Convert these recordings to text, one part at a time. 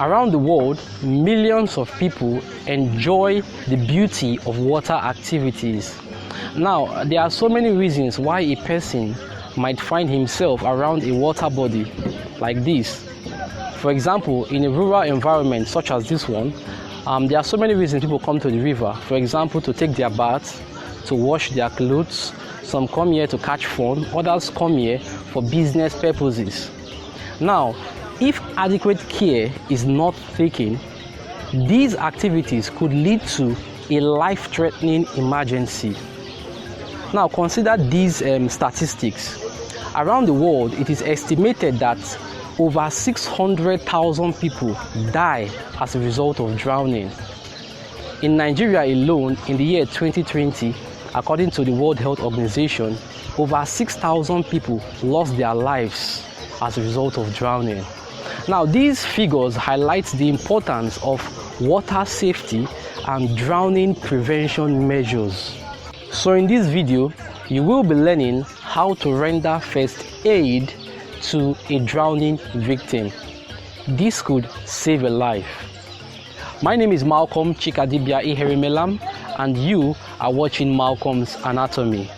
Around the world, millions of people enjoy the beauty of water activities. Now, there are so many reasons why a person might find himself around a water body like this. For example, in a rural environment such as this one, there are so many reasons people come to the river. For example, to take their baths, to wash their clothes. Some come here to catch fun, others come here for business purposes. Now, if adequate care is not taken, these activities could lead to a life-threatening emergency. Now, consider these statistics. Around the world, it is estimated that over 600,000 people die as a result of drowning. In Nigeria alone, in the year 2020, according to the World Health Organization, over 6,000 people lost their lives as a result of drowning. Now, these figures highlight the importance of water safety and drowning prevention measures. So in this video, you will be learning how to render first aid to a drowning victim. This could save a life. My name is Malcolm-iheremelam, and you are watching Malcolm's Anatomy.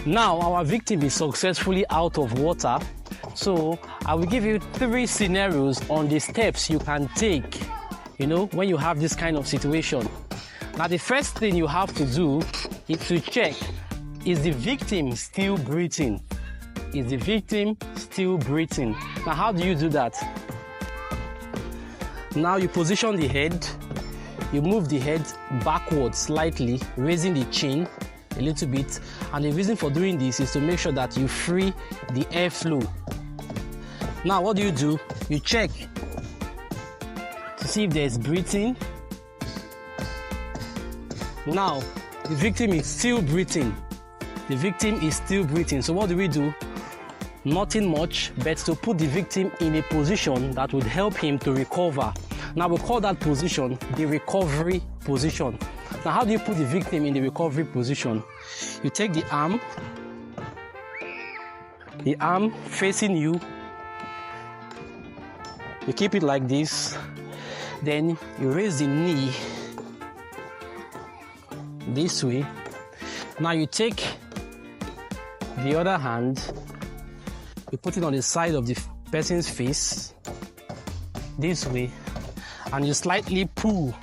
Now our victim is successfully out of water, so I will give you 3 scenarios on the steps you can take, when you have this kind of situation. Now the first thing you have to do is to check, is the victim still breathing? Is the victim still breathing? Now how do you do that? Now you position the head, you move the head backwards slightly, raising the chin a little bit, and the reason for doing this is to make sure that you free the airflow. Now what do? You check to see if there is breathing. Now the victim is still breathing. The victim is still breathing. So what do? Nothing much, but to put the victim in a position that would help him to recover. Now we call that position the recovery position. Now how do you put the victim in the recovery position? You take the arm facing you, you keep it like this, then you raise the knee this way. Now you take the other hand, you put it on the side of the person's face this way, and you slightly pull,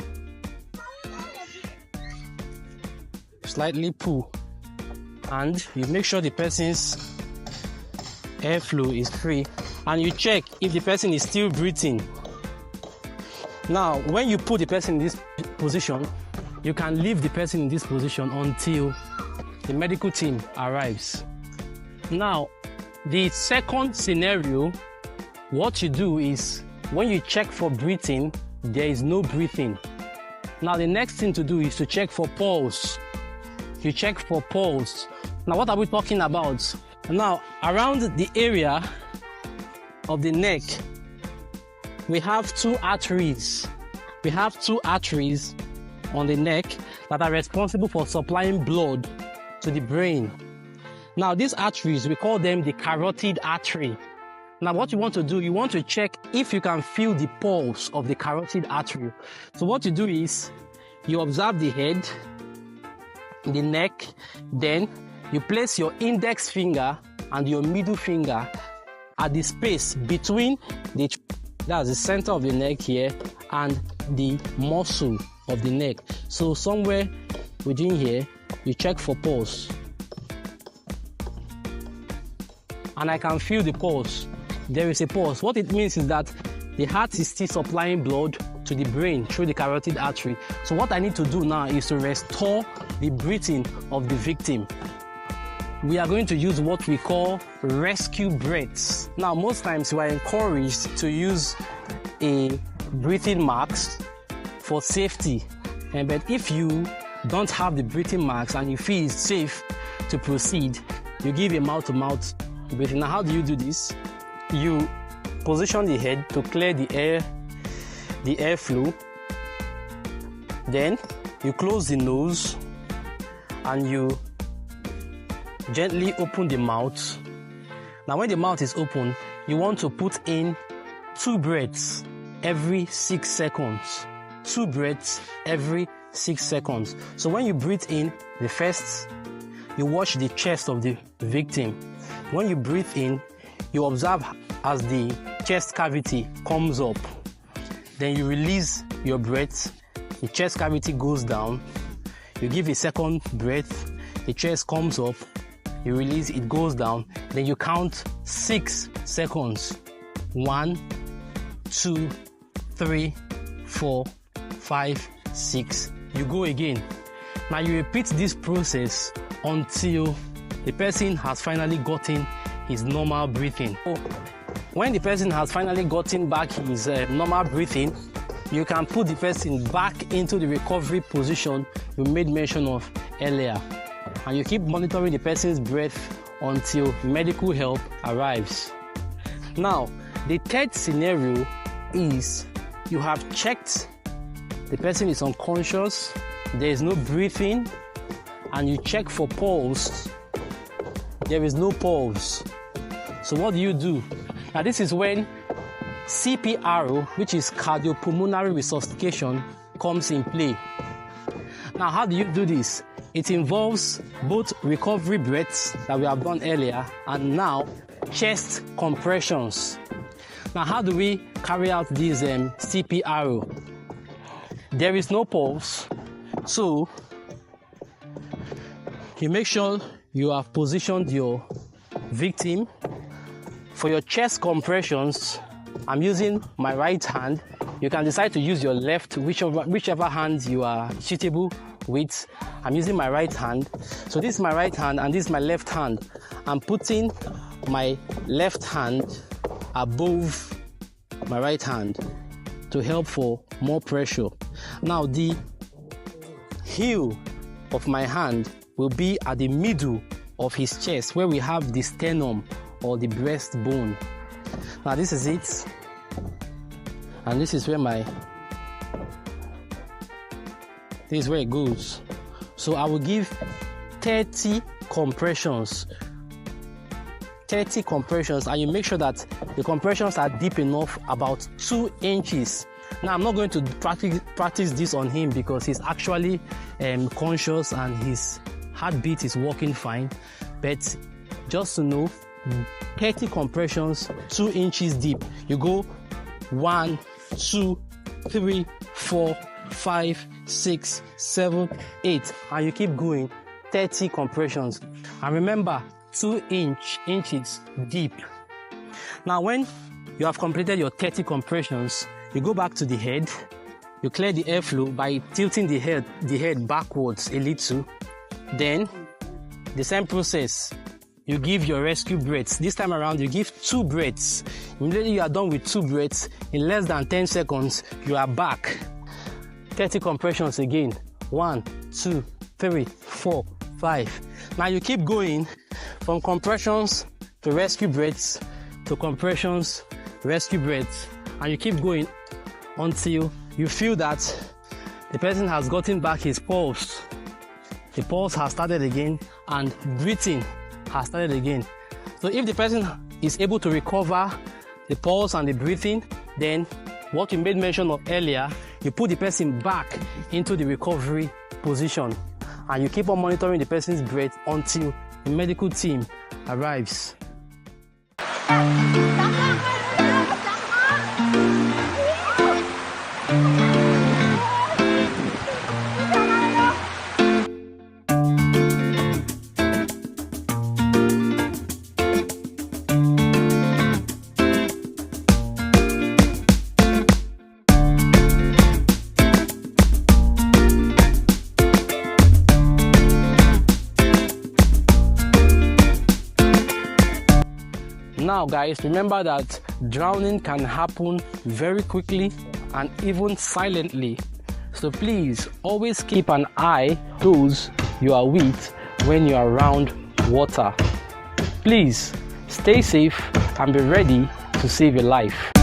and you make sure the person's airflow is free, and you check if the person is still breathing. Now when you put the person in this position, you can leave the person in this position until the medical team arrives. Now, the second scenario, what you do is when you check for breathing, there is no breathing. Now, the next thing to do is to check for pulse. You check for pulse. Now, what are we talking about? Now, around the area of the neck, we have two arteries. We have two arteries on the neck that are responsible for supplying blood to the brain. Now, these arteries, we call them the carotid artery. Now, what you want to do, you want to check if you can feel the pulse of the carotid artery. So what you do is, you observe the head, the neck, then you place your index finger and your middle finger at the space between that's the center of the neck here, and the muscle of the neck. So somewhere within here, you check for pulse. And I can feel the pulse. There is a pulse. What it means is that the heart is still supplying blood to the brain through the carotid artery. So what I need to do now is to restore the breathing of the victim. We are going to use what we call rescue breaths. Now, most times we are encouraged to use a breathing mask for safety. But if you don't have the breathing mask and you feel it's safe to proceed, you give a mouth-to-mouth breathing. Now, how do you do this? You position the head to clear the airflow. Then you close the nose and you gently open the mouth. Now, when the mouth is open, you want to put in 2 breaths every 6 seconds. 2 breaths every 6 seconds. So when you breathe in, the first, you watch the chest of the victim. When you breathe in, you observe as the chest cavity comes up. Then you release your breath, the chest cavity goes down. You give a second breath, the chest comes up. You release, it goes down. Then you count 6 seconds. 1, 2, 3, 4, 5, 6. You go again. Now you repeat this process until the person has finally gotten his normal breathing. So when the person has finally gotten back his normal breathing, you can put the person back into the recovery position you made mention of earlier. And you keep monitoring the person's breath until medical help arrives. Now, the third scenario is you have checked the person is unconscious, there is no breathing, and you check for pulse, there is no pulse. So what do? Now, this is when CPR, which is cardiopulmonary resuscitation, comes in play. Now, how do you do this? It involves both recovery breaths that we have done earlier and now chest compressions. Now, how do we carry out these CPR? There is no pulse, so you make sure you have positioned your victim. For your chest compressions, I'm using my right hand. You can decide to use your left, whichever hand you are suitable with. I'm using my right hand. So this is my right hand and this is my left hand. I'm putting my left hand above my right hand to help for more pressure. Now, the heel of my hand will be at the middle of his chest where we have the sternum or the breastbone. Now, this is it. And this is where it goes. So I will give 30 compressions. 30 compressions, and you make sure that the compressions are deep enough, about 2 inches. Now, I'm not going to practice this on him because he's actually conscious and his heartbeat is working fine. But just to know, 30 compressions, 2 inches deep. You go 1, 2, 3, 4, 5, 6, 7, 8, and you keep going. 30 compressions. And remember, 2 inches deep. Now, when you have completed your 30 compressions, you go back to the head. You clear the airflow by tilting the head backwards a little. Then, the same process. you give your rescue breaths. This time around, you give 2 breaths. Immediately you are done with 2 breaths, in less than 10 seconds, you are back. 30 compressions again. 1, 2, 3, 4, 5. Now you keep going from compressions to rescue breaths to compressions, rescue breaths, and you keep going until you feel that the person has gotten back his pulse. The pulse has started again and breathing has started again. So if the person is able to recover the pulse and the breathing, then what we made mention of earlier, you put the person back into the recovery position and you keep on monitoring the person's breath until the medical team arrives. Now guys, remember that drowning can happen very quickly and even silently. So please always keep an eye on those you are with when you are around water. Please stay safe and be ready to save your life.